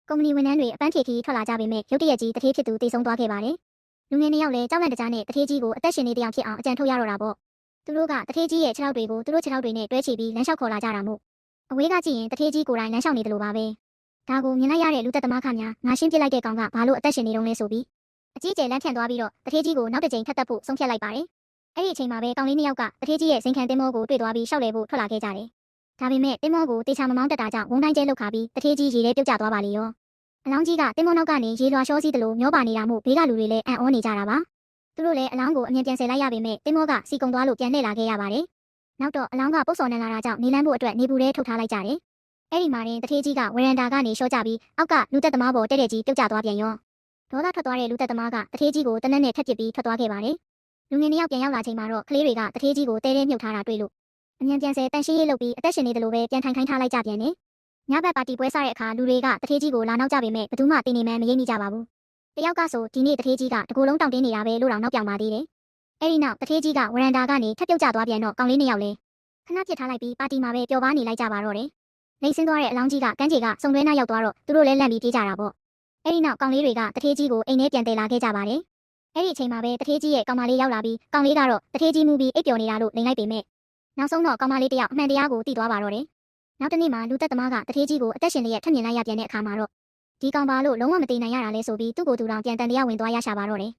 ကုမ္ပဏီဝန်ထမ်းတွေအပန်းဖြေခီးထွက်လာကြပေမဲ့ရုတ်တရက်ကြီးတထေးဖြစ်သူတေဆုံးသွားခဲ့ပါတယ်။လူငယ်2ယောက်လည်းကြောက်လန့်တကြားနဲ့တထေးကြီးကိုအသက်ရှင်နေတဲ့အကြောင်းဖြစ်အောင်အကြံထုတ်ရတော့တာပေါ့။သူတို့ကတထေးကြီးရဲ့ခြေထောက်တွေကိုသူတို့ခြေထောက်တွေနဲ့တွဲချပြီးလမ်းလျှောက်ခေါ်လာကြတာမို့အဝေးကကြည့်ရင်တထေးကြီးကိုယ်တိုင်လမ်းလျှောက်နေတယ်လို့ပါပဲ။ဒါကိုမြင်လိုက်ရတဲ့လူသက်သမားခများငါရှင်းပြလိုက်တဲ့ကောင်ကဘာလို့အသက်ရှင်နေတုံးလဲဆိုပြီးအကြီးကျယ်လမ်းဖြန့်သွားပြီးတော့တထေးကြီးကိုနောက်တစ်ကြိမ်ထပ်တက်ဖို့ဆုံးဖြတ်လိုက်ပါတယ်။အဲ့ဒီအချိန်မှာပဲကောင်လေး2ယောက်ကတထေးကြီးရဲ့စိန်ခံတင်မောကိုတွေ့သွားပြီးရှောက်လေဖို့ထွက်လာခဲ့ကြတယ်။ဒါပေမဲ့တင်မောကိုတေချာမမောင်းတက်တာကြောင့်ဝုန်းတိုင်းကျဲလောက်ခါပြီးတထေးကြီးရေထဲပြုတ်ကျသွားပါလေရော။အလောင်းကြီးကတင်မောနောက်ကနေရေလွှာလျှောစီးတယ်လို့မျောပါနေတာမို့ဘေးကလူတွေလည်းအံ့ဩနေကြတာပါ။သူတို့လည်းအလောင်းကိုအမြင်ပြန်ဆယ်လိုက်ရပေမဲ့တင်မောကစီကုံသွားလို့ပြန်လှည့်လာခဲ့ရပါတယ်။နောက်တော့အလောင်းကပုတ်စော်နန်းလာတာကြောင့်နေလန်းဖို့အတွက်နေပူထဲထုတ်ထားလိုက်ကြတယ်။အဲ့ဒီမှာရင်တထေးကြီးကဝရန်တာကနေရှော့ကြပြီးအောက်ကလူသက်သမားပေါ်တဲ့တဲ့ကြီးပြုတ်ကျသွားပြန်ရော။ဒေါသထွက်သွားတဲ့လူသက်သမားကတထေးကြီးကိုတနက်နဲ့ထက်ပစ်ပြီးထွက်သွားခဲ့ပါတယ်။လူငယ်2ယောက်ပြန်ရောက်လာချိန်မှာတော့ကလေးတွေကတထေးကြီးကိုတဲတဲမြုပ်ထားတာတွေ့လို့အမြန်ပြန်ဆယ်တန်ရှင်းရေးလုပ်ပြီးအသက်ရှင်နေတယ်လို့ပဲပြန်ထိုင်ခိုင်းထားလိုက်ကြပြန်တယ်။ညဘက်ပါတီပွဲစားတဲ့အခါလူတွေကတထေးကြီးကိုလာနောက်ကြပေမဲ့ဘယ်သူမှတင်းနေမှန်းမရိပ်မိကြပါဘူး။တယောက်ကဆိုဒီနေ့တထေးကြီးကတကူလုံးတောင့်တင်းနေတာပဲလို့တော့နောက်ပြောင်ပါသေးတယ်။အဲ့ဒီနောက်တထေးကြီးကဝရန်တာကနေထပ်ပြုတ်ကျသွားပြန်တော့ကောင်လေး2ယောက်လည်းခဏပြစ်ထားလိုက်ပြီးပါတီမှာပဲပျော်ပါနေလိုက်ကြပါတော့တယ်။လိမ့်ဆင်းသွားတဲ့အလောင်းကြီးကကန်းချေကစုံတွဲနာရောက်သွားတော့သူတို့လည်းလန့်ပြီးပြေးကြတာပေါ့။အဲ့ဒီနောက်ကောင်လေးတွေကတထေးကြီးကိုအိမ်ထဲပြန်တည်လာခဲ့ကြပါတယ်။အဲ့ဒီအချိန်မှာပဲတထေးကြီးရဲ့ကောင်မလေးရောက်လာပြီးကောင်လေးကတော့တထေးကြီးမူပြီးအိပ်ပျော်နေတာလို့လိန်လိုက်ပေမဲ့နောက်ဆုံးတော့ကောင်မလေးတယောက်အမှန်တရားကိုသိသွားပါတော့တယ်။နောက်တစ်နေ့မှာလူသက်သမားကတထေးကြီးကိုအသက်ရှင်လျက်ထပ်မြင်လိုက်ရပြန်တဲ့အခါမှာတော့ဒီကောင်ပါလို့လုံးဝမသိနိုင်ရတာလဲဆိုပြီးသူ့ကိုယ်သူတောင်ပြန်တန်တရားဝင်သွားရရှာပါတော့တယ်